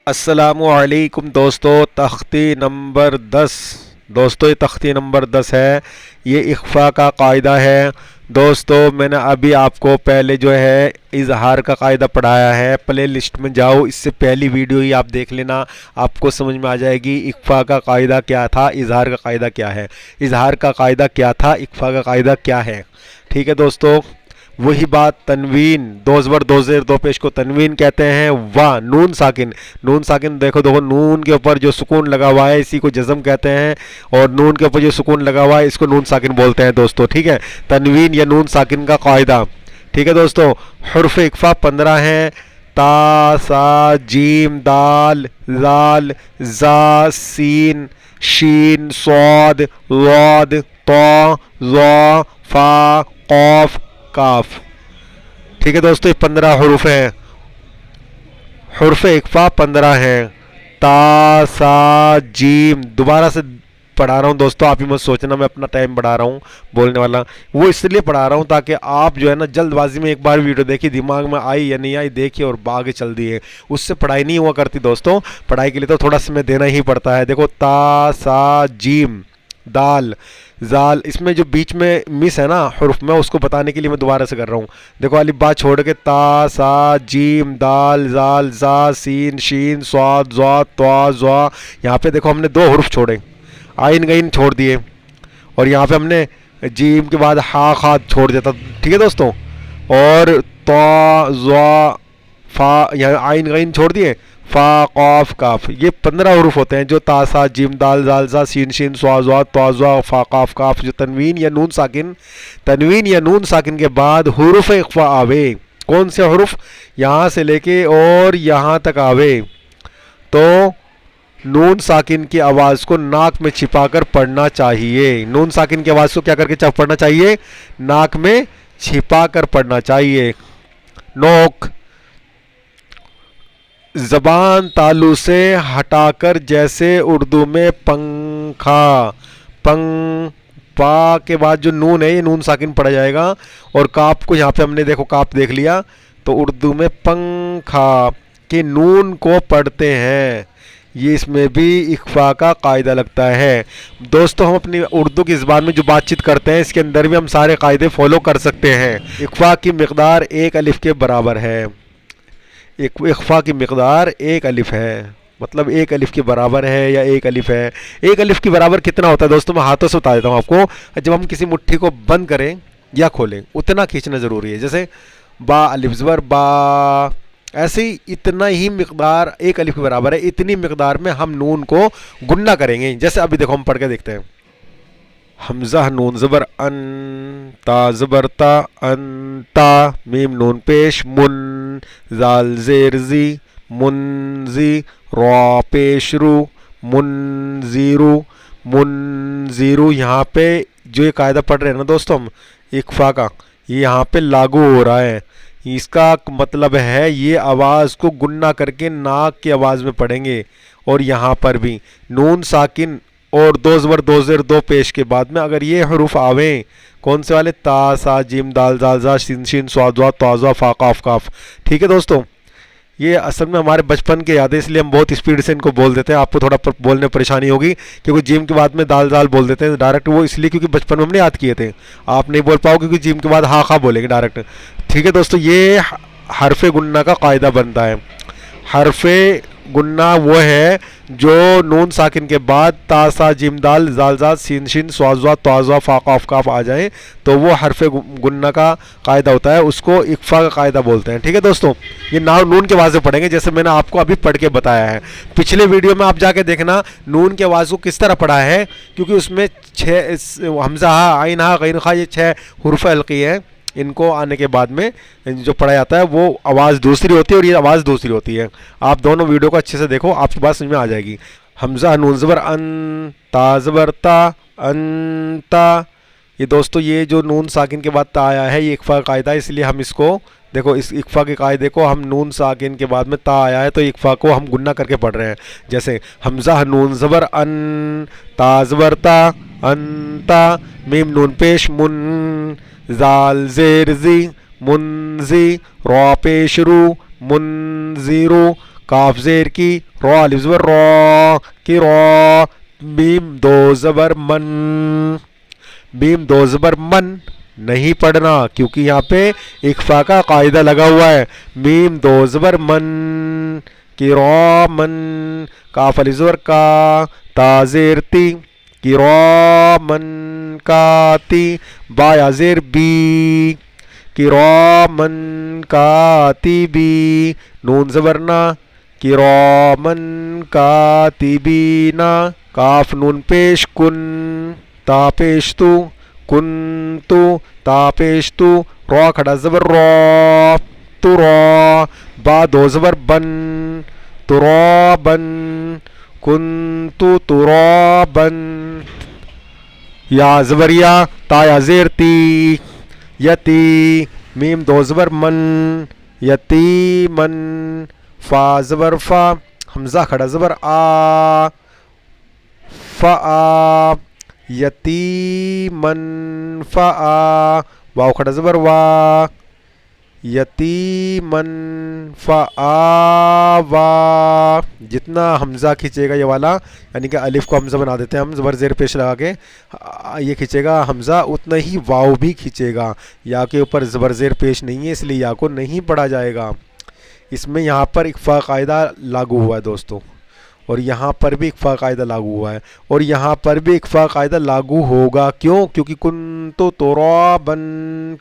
السلام علیکم دوستو، تختی نمبر 10 دوستو، یہ تختی نمبر 10 ہے۔ یہ اخفاء کا قاعدہ ہے دوستو۔ میں نے ابھی آپ کو پہلے جو ہے اظہار کا قاعدہ پڑھایا ہے، پلے لسٹ میں جاؤ، اس سے پہلی ویڈیو ہی آپ دیکھ لینا، آپ کو سمجھ میں آ جائے گی اخفاء کا قاعدہ کیا تھا، اظہار کا قاعدہ کیا ہے، اظہار کا قاعدہ کیا تھا، اخفاء کا قاعدہ کیا ہے۔ ٹھیک ہے دوستو، وہی بات تنوین، دو زبر دو زیر دو پیش کو تنوین کہتے ہیں۔ وا نون ساکن، نون ساکن دیکھو نون کے اوپر جو سکون لگا ہوا ہے اسی کو جزم کہتے ہیں، اور نون کے اوپر جو سکون لگا ہوا ہے اس کو نون ساکن بولتے ہیں دوستو۔ ٹھیک ہے، تنوین یا نون ساکن کا قاعدہ۔ ٹھیک ہے دوستو، حروف اخفاء 15 ہیں: تا، سا، جیم، دال، ذال، زا، سین، شین، صاد، ضاد، طا، ظا، فا، قاف، کاف۔ ٹھیک ہے دوستو، یہ 15 حروف ہیں، حروف اخفاء 15 ہیں۔ تا، سا، جیم، دوبارہ سے پڑھا رہا ہوں دوستو، آپ ہی مت سوچنا میں اپنا ٹائم بڑھا رہا ہوں بولنے والا، وہ اس لیے پڑھا رہا ہوں تاکہ آپ جو ہے نا جلد بازی میں ایک بار ویڈیو دیکھی، دماغ میں آئی یا نہیں آئی دیکھیے اور آگے چل دیے، اس سے پڑھائی نہیں ہوا کرتی دوستو۔ پڑھائی کے لیے تو تھوڑا سمے دینا ہی پڑتا ہے۔ دیکھو تا، سا، جیم، دال، زال، اس میں جو بیچ میں مس ہے نا حروف میں، اس کو بتانے کے لیے میں دوبارہ سے کر رہا ہوں۔ دیکھو الف با چھوڑ کے تا، سا، جیم، دال، زال، زا، سین، شین، صاد، ضاد، طا، ظا، یہاں پہ دیکھو ہم نے 2 حروف چھوڑے، آئین غین چھوڑ دیے، اور یہاں پہ ہم نے جیم کے بعد ہا خا چھوڑ دیتا۔ ٹھیک ہے دوستو، اور طا، ظا، فا، یہاں آئین غین چھوڑ دیے، فا، قاف، کاف، یہ 15 حروف ہوتے ہیں جو تا، سا، جیم، دال، زال، زا، سین، شین، صاد، ضاد، طا، ظا، فا، قاف، کاف، جو تنوین یا نون ساکن، تنوین یا نون ساکن کے بعد حروف اخفاء آوے، کون سے حروف یہاں سے لے کے اور یہاں تک آوے، تو نون ساکن کی آواز کو ناک میں چھپا کر پڑھنا چاہیے۔ نون ساکن کی آواز کو کیا کر کے پڑھنا چاہیے؟ ناک میں چھپا کر پڑھنا چاہیے۔ نوک، زبان تالو سے ہٹا کر جیسے اردو میں پنکھا، پنگ، پا کے بعد جو نون ہے یہ نون ساکن پڑھا جائے گا، اور کاف کو یہاں پہ ہم نے دیکھو کاف دیکھ لیا، تو اردو میں پنکھا کے نون کو پڑھتے ہیں۔ یہ اس میں بھی اخفاء کا قاعدہ لگتا ہے دوستو۔ ہم اپنی اردو کی زبان میں جو بات چیت کرتے ہیں اس کے اندر بھی ہم سارے قاعدے فالو کر سکتے ہیں۔ اخفاء کی مقدار 1 الف کے برابر ہے، اخفاء کی مقدار 1 الف ہے، مطلب 1 الف کے برابر ہے یا 1 الف ہے۔ 1 الف کے برابر کتنا ہوتا ہے دوستو؟ میں ہاتھوں سے بتا دیتا ہوں آپ کو۔ جب ہم کسی مٹھی کو بند کریں یا کھولیں اتنا کھینچنا ضروری ہے، جیسے با الف زبر با، ایسے ہی اتنا ہی مقدار 1 الف کے برابر ہے، اتنی مقدار میں ہم نون کو گننا کریں گے۔ جیسے ابھی دیکھو ہم پڑھ کے دیکھتے ہیں، حمزہ نون زبر ان، تا زبر تا، انتا، میم نون پیش من، زال زیر زی، منزی، را پیش رو، منزیرو، منزیرو۔ یہاں پہ جو یہ قاعدہ پڑھ رہے ہیں نا دوستو ہم اخفاء کا، یہ یہاں پہ لاگو ہو رہا ہے، اس کا مطلب ہے یہ آواز کو گننا کر کے ناک کی آواز میں پڑھیں گے، اور یہاں پر بھی نون ساکن اور 2 زبر 2 زیر 2 پیش کے بعد میں اگر یہ حروف آویں، کون سے والے؟ تا، سا، جیم، دال، زال، زا، سین، شین، صاد، ضاد، طا، ظا، فا، قاف، کاف۔ ٹھیک ہے دوستو، یہ اصل میں ہمارے بچپن کے یاد ہے، اس لیے ہم بہت اسپیڈ سے ان کو بول دیتے ہیں، آپ کو تھوڑا بولنے میں پریشانی ہوگی کیونکہ جیم کے بعد میں دال زال بول دیتے ہیں ڈائریکٹ، وہ اس لیے کیونکہ بچپن میں ہم نے یاد کیے تھے، آپ نہیں بول پاؤ کیونکہ جیم کے بعد ہا خا بولیں گے ڈائریکٹ۔ ٹھیک ہے دوستو، یہ حرف گننا کا قاعدہ بنتا ہے۔ حرف گننا وہ ہے جو نون ساکن کے بعد تا، سا، جیم، دال، زال، زاد، سین، شین، صاد، ضاد، طا، ظا، فا، قاف، کاف آ جائیں تو وہ حرف گننا کا قاعدہ ہوتا ہے، اس کو اخفاء کا قاعدہ بولتے ہیں۔ ٹھیک ہے دوستو، یہ نون کے آواز سے پڑھیں گے جیسے میں نے آپ کو ابھی پڑھ کے بتایا ہے۔ پچھلے ویڈیو میں آپ جا کے دیکھنا نون کی آواز کو کس طرح پڑھا ہے، کیونکہ اس میں 6 حمزہ ہا، عین ہا، غین خا، یہ 6 حروف حلقی ہیں، ان کو آنے کے بعد میں جو پڑھا جاتا ہے وہ آواز دوسری ہوتی ہے اور یہ آواز دوسری ہوتی ہے۔ آپ دونوں ویڈیو کو اچھے سے دیکھو، آپ کی بات سمجھ میں آ جائے گی۔ حمزہ نون زبر ان، تا زبر تا، انتا، یہ دوستو یہ جو نون ساکن کے بعد تا آیا ہے یہ اخفاء کا قاعدہ ہے، اس لیے ہم اس کو دیکھو، اس اخفاء کے قاعدے کو ہم نون ساکن کے بعد میں تا آیا ہے تو اخفاء کو ہم گننا کر کے پڑھ رہے ہیں۔ جیسے حمزہ نون زبر ان، تا زبر تا، انتا، میم نون پیش من، زال زیر زی، منزی، را پیش رو، منزیرو، کاف زیر کی رو الف زبر رو کی رو میم دو زبر من میم دو زبر من نہیں پڑھنا کیونکہ یہاں پہ اخفا کا قاعدہ لگا ہوا ہے میم دو زبر من کی رو من کاف الف زبر کا تا زیر تی کی رو من کاتی با یا زیر بی کراما کاتبی نون زبرنا کراما کاتبینا کاف نون پیش کن تا پیش تو کن تو تا پیش تو رو کھڑا زبر رو تو رو با دو زبر بن تو رو بن کن تو رو بن یا زبر یا تا یا زیر تی یتی میم دو زبر من یتیمن فا زبر فا حمزہ کھڑا زبر آ فا یتیمن فا واو کھڑا زبر وا یتیمن فا وا جتنا حمزہ کھینچے گا یہ والا یعنی کہ الف کو حمزہ بنا دیتے ہیں ہم زبر زیر پیش لگا کے یہ کھینچے گا حمزہ اتنا ہی واو بھی کھینچے گا یا کے اوپر زبر زیر پیش نہیں ہے اس لیے یا کو نہیں پڑھا جائے گا اس میں یہاں پر اخفا قاعدہ لاگو ہوا ہے دوستوں اور یہاں پر بھی اخفا قاعدہ لاگو ہوا ہے اور یہاں پر بھی اخفا قاعدہ لاگو ہوگا کیوں کیونکہ کنتو ترابن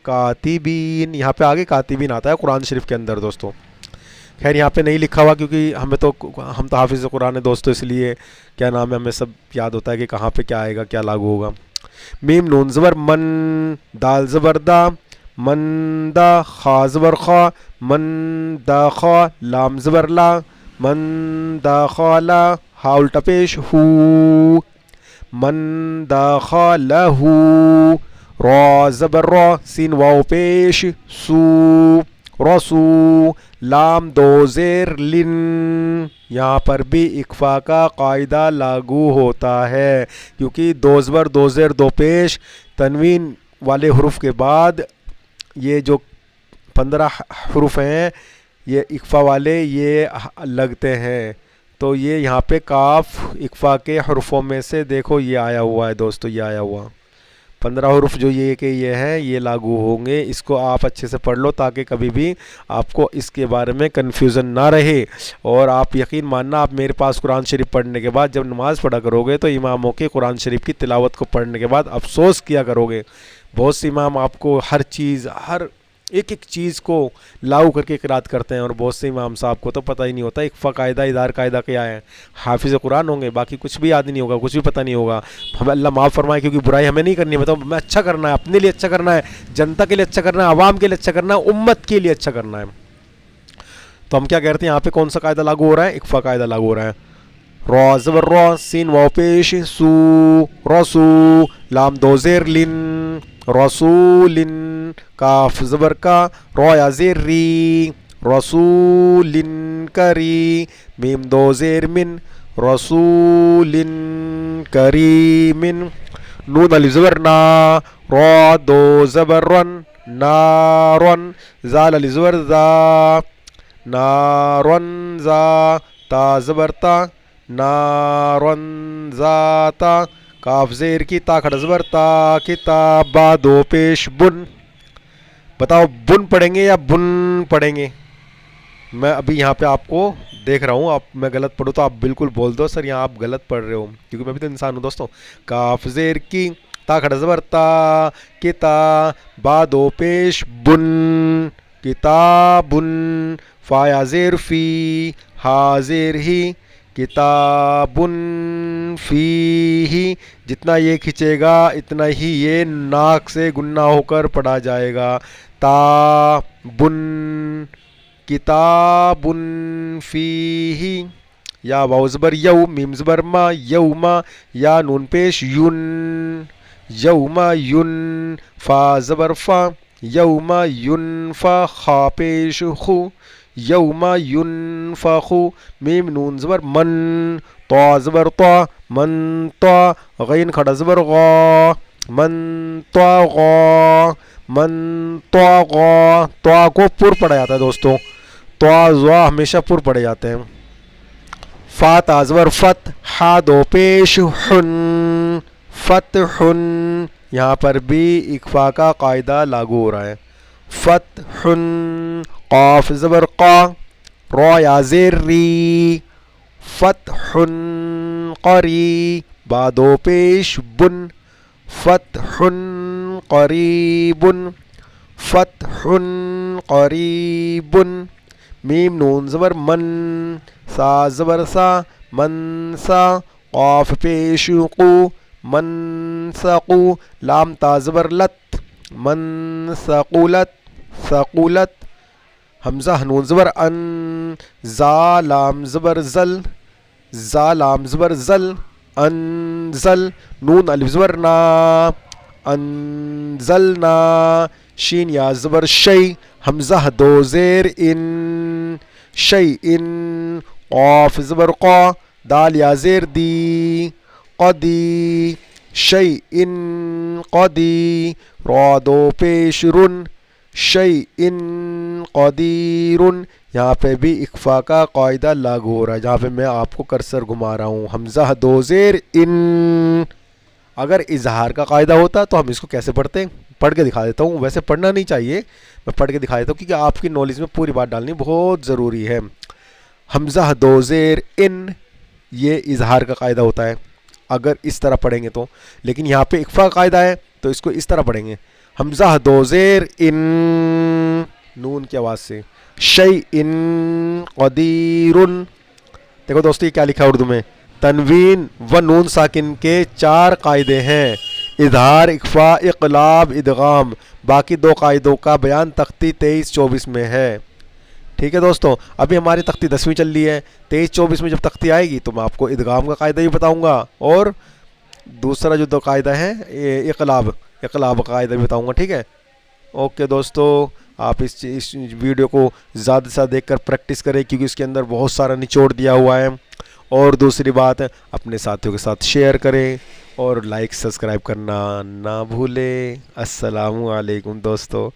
کاتبین یہاں پہ آگے کاتبین آتا ہے قرآن شریف کے اندر دوستوں خیر یہاں پہ نہیں لکھا ہوا کیونکہ ہم تو حافظ قرآن ہے دوستوں اس لیے کیا نام ہے ہمیں سب یاد ہوتا ہے کہ کہاں پہ کیا آئے گا کیا لاگو ہوگا میم نون زبر من دال زبر دا من دا خا زبر خا من دا خا لام زبر لا من دا خا لا ہا الٹا پیش ہو من دا خا لہو را زبر را سین واو پیش سو رسو لام دو زیر لن یہاں پر بھی اخفا کا قاعدہ لاگو ہوتا ہے کیونکہ دو زبر دو زیر دو پیش تنوین والے حروف کے بعد یہ جو 15 حروف ہیں یہ اخفا والے یہ لگتے ہیں تو یہ یہاں پہ کاف اخفا کے حروفوں میں سے دیکھو یہ آیا ہوا ہے دوستو یہ آیا ہوا 15 حروف جو یہ کہ یہ ہے یہ لاگو ہوں گے اس کو آپ اچھے سے پڑھ لو تاکہ کبھی بھی آپ کو اس کے بارے میں کنفیوژن نہ رہے اور آپ یقین ماننا آپ میرے پاس قرآن شریف پڑھنے کے بعد جب نماز پڑھا کرو گے تو اماموں کے قرآن شریف کی تلاوت کو پڑھنے کے بعد افسوس کیا کرو گے بہت سے امام آپ کو ہر چیز ہر ایک چیز کو لاگو کر کے قرات کرتے ہیں اور بہت سے امام صاحب کو تو پتہ ہی نہیں ہوتا اخفا قاعدہ ادار قاعدہ کیا ہے حافظ قرآن ہوں گے باقی کچھ بھی یاد نہیں ہوگا کچھ بھی پتہ نہیں ہوگا ہمیں اللہ معاف فرمائے کیونکہ برائی ہمیں نہیں کرنی ہے بتاؤ ہمیں اچھا کرنا ہے اپنے لیے اچھا کرنا ہے جنتا کے لیے اچھا کرنا ہے عوام کے لیے اچھا کرنا ہے امت کے لیے اچھا کرنا ہے تو ہم کیا کہتے ہیں یہاں پہ کون سا قاعدہ لاگو ہو رہا ہے اخفا قاعدہ لاگو ہو رہا ہے را زبر را سین واو پیش سو رسو لام دو زیر لن رسول کاف زبر کا رو یا زیر ری رسول کری میم دو زیر من رسول کریم نون الف زبر نا را دو زبر رن نارن زال الف زبر زا نارن زا تا زبر تا نارن ذاتا کاف زیر کی تا کھڑا زبر تا کتاب با دو پیش بن بتاؤ بن پڑھیں گے یا بن پڑھیں گے میں ابھی یہاں پہ آپ کو دیکھ رہا ہوں آپ میں غلط پڑھوں تو آپ بالکل بول دو سر یہاں آپ غلط پڑھ رہے ہو کیونکہ میں بھی تو انسان ہوں دوستوں کاف زیر کی تا کھڑا زبر تا کتا با دو پیش بن کتابن فا یا زیر فی ہا زیر ہی کتابن فیہ جتنا یہ کھنچے گا اتنا ہی یہ ناک سے گنہ ہو کر پڑھا جائے گا تا بن کتابن فیہ یا واو زبر یو میم زبر ما یوما یا نون پیش یون یوما یون فا زبر فا یوما ینفا خا پیش خو یوما ینفخو میم نون زبر من طا زبر طا من طا غین کھڑا زبر غا من طا غا من طا غا طا کو پر پڑھا جاتا ہے دوستوں طا زوا ہمیشہ پر پڑھے جاتے ہیں فا تا زبر فت، ہا دو پیش حن، فتحن، یہاں پر بھی اکفا کا قاعدہ لاگو ہو رہا ہے. فتحن. قاف زبر قا، را یا زیر ری، فتحن قری، با دو پیش بن، فتحن قریب، فتحن قریب. میم نون زبر من، سا زبر سا، من سا، قاف پیش قو، من سقو، لام تا زبر لت، من سقولت، سقولت. حمزہ نون زبر ان، زا لام زبر زل، زا لام زبر زل، انزل. نون الف زبر نا، انزلنا. شین یا زبر شی، حمزہ دو زیر ان، شی ان. قاف زبر قا، دال یا زیر دی، قدی، شی ان قدی. را دو پیش رن، شی ان قدیر. یہاں پہ بھی اکفا کا قاعدہ لاگو ہو رہا ہے جہاں پہ میں آپ کو کرسر گھما رہا ہوں. حمزہ دو زیر ان. اگر اظہار کا قاعدہ ہوتا تو ہم اس کو کیسے پڑھتے؟ پڑھ کے دکھا دیتا ہوں. ویسے پڑھنا نہیں چاہیے، میں پڑھ کے دکھا دیتا ہوں کیونکہ آپ کی نالج میں پوری بات ڈالنی بہت ضروری ہے. حمزہ دو زیر ان، یہ اظہار کا قاعدہ ہوتا ہے اگر اس طرح پڑھیں گے تو. لیکن یہاں پہ اکفا کا قاعدہ ہے تو اس کو اس طرح پڑھیں گے. حمزہ دو زیر ان، نون کی آواز سے، شی ان قدیر. دیکھو دوستو یہ کیا لکھا ہے اردو میں، تنوین و نون ساکن کے 4 قاعدے ہیں، اظہار، اخفا، اقلاب، ادغام. باقی 2 قاعدوں کا بیان تختی 23-24 میں ہے. ٹھیک ہے دوستو، ابھی ہماری تختی 10ویں چل رہی ہے. 23-24 میں جب تختی آئے گی تو میں آپ کو ادغام کا قاعدہ بھی بتاؤں گا اور دوسرا جو 2 قاعدہ ہے اقلاب کا قاعدہ بھی بتاؤں گا. ٹھیک ہے، اوکے دوستو، آپ اس ویڈیو کو زیادہ سے زیادہ دیکھ کر پریکٹس کریں کیونکہ اس کے اندر بہت سارا نچوڑ دیا ہوا ہے. اور دوسری بات، اپنے ساتھیوں کے ساتھ شیئر کریں اور لائک سبسکرائب کرنا نہ بھولیں. السلام علیکم دوستو.